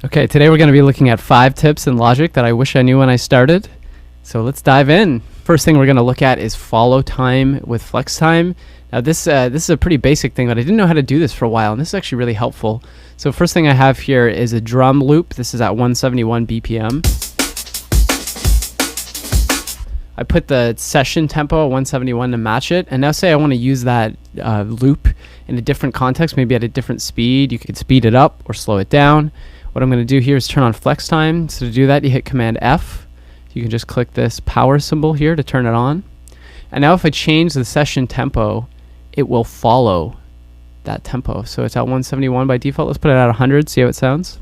Okay, today we're going to be looking at 5 tips in Logic that I wish I knew when I started. So let's dive in. First thing we're going to look at is follow time with flex time. Now this is a pretty basic thing, but I didn't know how to do this for a while, and this is actually really helpful. So first thing I have here is a drum loop. This is at 171 BPM. I put the session tempo at 171 to match it, and now say I want to use that loop in a different context, maybe at a different speed. You could speed it up or slow it down. What I'm going to do here is turn on flex time. So to do that, you hit Command F. You can just click this power symbol here to turn it on. And now if I change the session tempo, it will follow that tempo. So it's at 171 by default. Let's put it at 100, see how it sounds.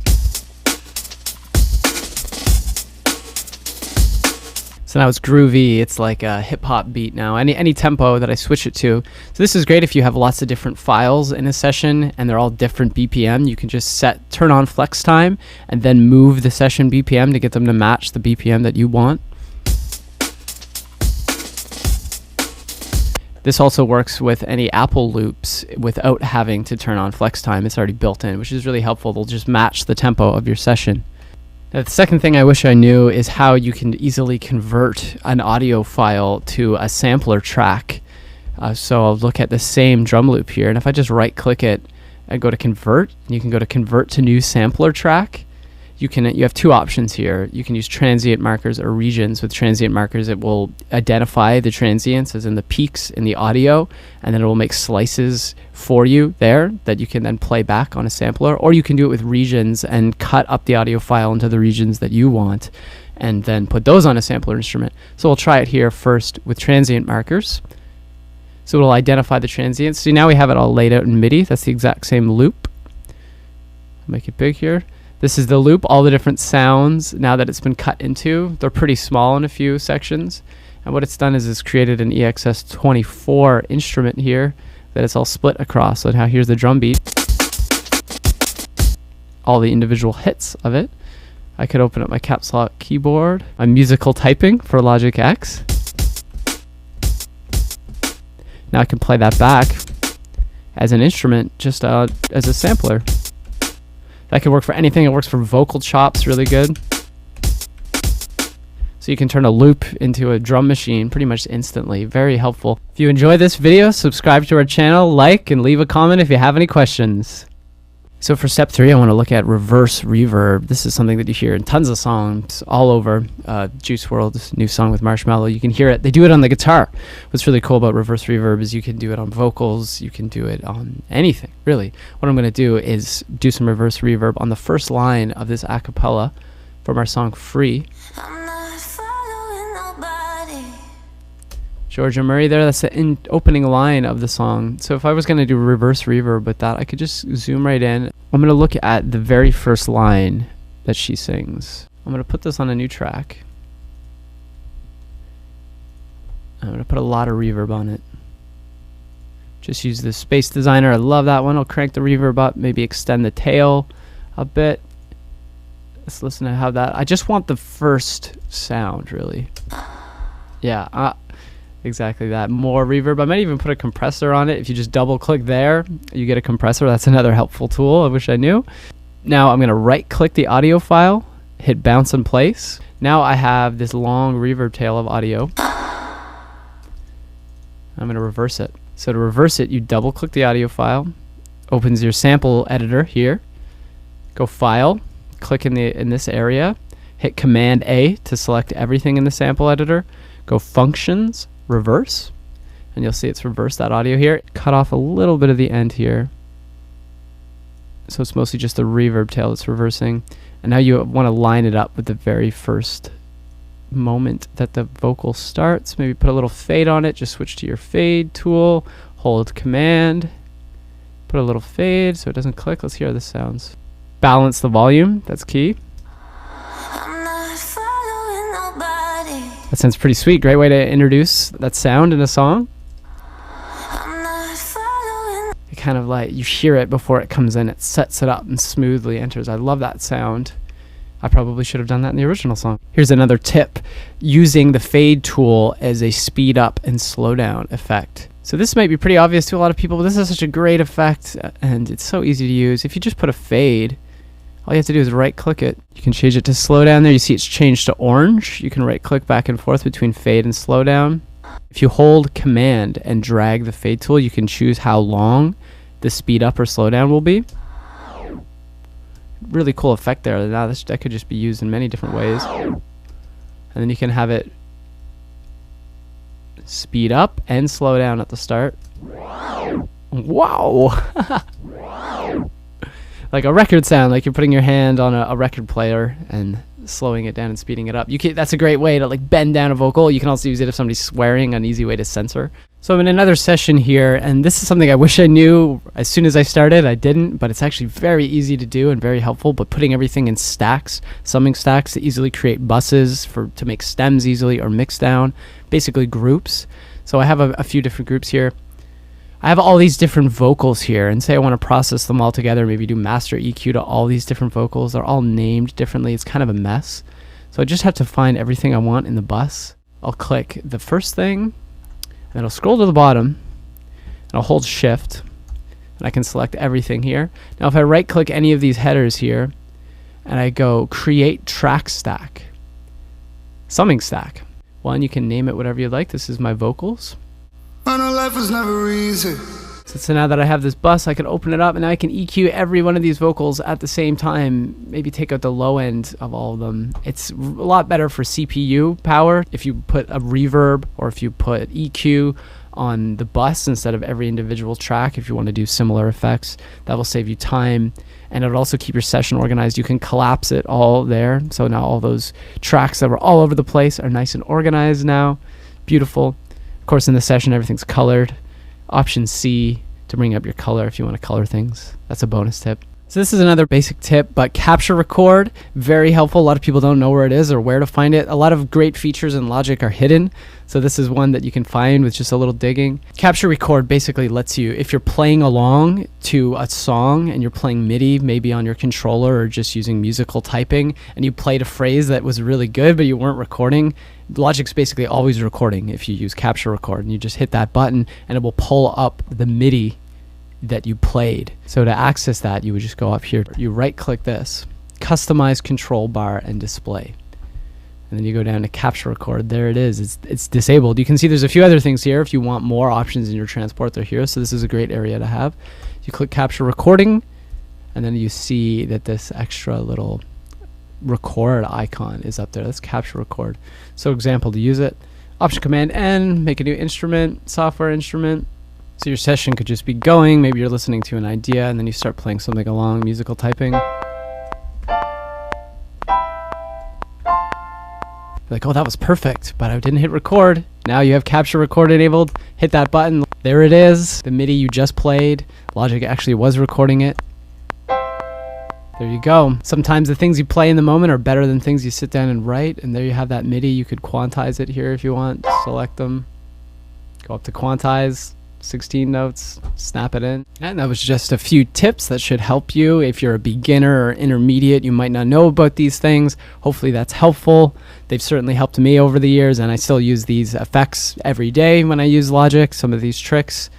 So now it's groovy. It's like a hip hop beat now. Any tempo that I switch it to. So this is great if you have lots of different files in a session and they're all different BPM. You can just turn on flex time and then move the session BPM to get them to match the BPM that you want. This also works with any Apple loops without having to turn on flex time. It's already built in, which is really helpful. They'll just match the tempo of your session. Now, the second thing I wish I knew is how you can easily convert an audio file to a sampler track. So I'll look at the same drum loop here, and if I just right click it and go to convert, you can go to convert to new sampler track. You have two options here. You can use transient markers or regions. With transient markers, it will identify the transients as in the peaks in the audio, and then it will make slices for you there that you can then play back on a sampler. Or you can do it with regions and cut up the audio file into the regions that you want and then put those on a sampler instrument. So we'll try it here first with transient markers. So it'll identify the transients. See, now we have it all laid out in MIDI. That's the exact same loop. Make it big here. This is the loop, all the different sounds now that it's been cut into. They're pretty small in a few sections. And what it's done is it's created an EXS24 instrument here that it's all split across. So now here's the drum beat. All the individual hits of it. I could open up my caps lock keyboard. I'm musical typing for Logic X. Now I can play that back as an instrument, just as a sampler. That can work for anything. It works for vocal chops really good. So you can turn a loop into a drum machine pretty much instantly. Very helpful. If you enjoyed this video, subscribe to our channel, like, and leave a comment if you have any questions. So for step 3, I want to look at reverse reverb. This is something that you hear in tons of songs all over. Juice WRLD's new song with Marshmello, you can hear it. They do it on the guitar. What's really cool about reverse reverb is you can do it on vocals, you can do it on anything, really. What I'm going to do is do some reverse reverb on the first line of this a cappella from our song Free. Georgia Murray there, that's the opening line of the song. So if I was going to do reverse reverb with that, I could just zoom right in. I'm going to look at the very first line that she sings. I'm going to put this on a new track. I'm going to put a lot of reverb on it. Just use the Space Designer. I love that one. I'll crank the reverb up, maybe extend the tail a bit. Let's listen to how that... I just want the first sound, really. Yeah, exactly that. More reverb. I might even put a compressor on it. If you just double click there, you get a compressor. That's another helpful tool. I wish I knew. Now I'm going to right click the audio file, hit bounce in place. Now I have this long reverb tail of audio. I'm going to reverse it. So to reverse it, you double click the audio file, opens your sample editor here, go file, click in this area, hit Command A to select everything in the sample editor, go functions, reverse, and you'll see it's reversed that audio here. Cut off a little bit of the end here, so it's mostly just the reverb tail that's reversing. And now you want to line it up with the very first moment that the vocal starts. Maybe put a little fade on it. Just switch to your fade tool, hold Command, put a little fade so it doesn't click. Let's hear how this sounds. Balance the volume, that's key. That sounds pretty sweet. Great way to introduce that sound in a song. It kind of like you hear it before it comes in. It sets it up and smoothly enters. I love that sound. I probably should have done that in the original song. Here's another tip. Using the fade tool as a speed up and slow down effect. So this might be pretty obvious to a lot of people, but this is such a great effect and it's so easy to use. If you just put a fade all you have to do is right click it. You can change it to slow down there. You see it's changed to orange. You can right click back and forth between fade and slow down. If you hold command and drag the fade tool, you can choose how long the speed up or slow down will be. Really cool effect there. Now that could just be used in many different ways. And then you can have it speed up and slow down at the start. Wow! Like a record sound, like you're putting your hand on a record player and slowing it down and speeding it up. That's a great way to like bend down a vocal. You can also use it if somebody's swearing, an easy way to censor. So I'm in another session here, and this is something I wish I knew as soon as I started. I didn't, but it's actually very easy to do and very helpful. But putting everything in stacks, summing stacks to easily create buses to make stems easily or mix down, basically groups. So I have a few different groups here. I have all these different vocals here, and say I want to process them all together, maybe do master EQ to all these different vocals. They're all named differently. It's kind of a mess. So I just have to find everything I want in the bus. I'll click the first thing, and then I'll scroll to the bottom, and I'll hold shift, and I can select everything here. Now if I right click any of these headers here, and I go create track stack, summing stack. One, you can name it whatever you like. This is my vocals. I know life was never easy. So now that I have this bus, I can open it up and now I can EQ every one of these vocals at the same time. Maybe take out the low end of all of them. It's a lot better for CPU power if you put a reverb or if you put EQ on the bus instead of every individual track. If you want to do similar effects, that will save you time, and it'll also keep your session organized. You can collapse it all there. So now all those tracks that were all over the place are nice and organized now. Beautiful. Of course, in the session, everything's colored. Option C to bring up your color if you want to color things. That's a bonus tip. So this is another basic tip, but capture record, very helpful. A lot of people don't know where it is or where to find it. A lot of great features in Logic are hidden. So this is one that you can find with just a little digging. Capture record basically lets you, if you're playing along to a song and you're playing MIDI, maybe on your controller or just using musical typing, and you played a phrase that was really good, but you weren't recording, Logic's basically always recording if you use capture record, and you just hit that button and it will pull up the MIDI that you played. So to access that, you would just go up here, you right click this, customize control bar and display, and then you go down to capture record. There it is. It's disabled. You can see there's a few other things here. If you want more options in your transport, they're here. So this is a great area to have. You click capture recording, and then you see that this extra little record icon is up there. That's capture record. So example to use it, option command N, make a new instrument, software instrument. So your session could just be going, maybe you're listening to an idea and then you start playing something along, musical typing. Like, oh, that was perfect, but I didn't hit record. Now you have capture record enabled. Hit that button. There it is. The MIDI you just played. Logic actually was recording it. There you go. Sometimes the things you play in the moment are better than things you sit down and write. And there you have that MIDI. You could quantize it here if you want. Select them. Go up to quantize. 16 notes, snap it in. And that was just a few tips that should help you. If you're a beginner or intermediate, you might not know about these things. Hopefully that's helpful. They've certainly helped me over the years, and I still use these effects every day when I use Logic, some of these tricks.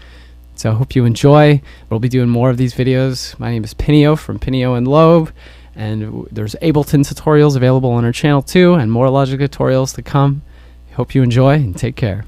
So I hope you enjoy. We'll be doing more of these videos. My name is Pinio from Pinio and Loeb, and there's Ableton tutorials available on our channel too, and more Logic tutorials to come. Hope you enjoy and take care.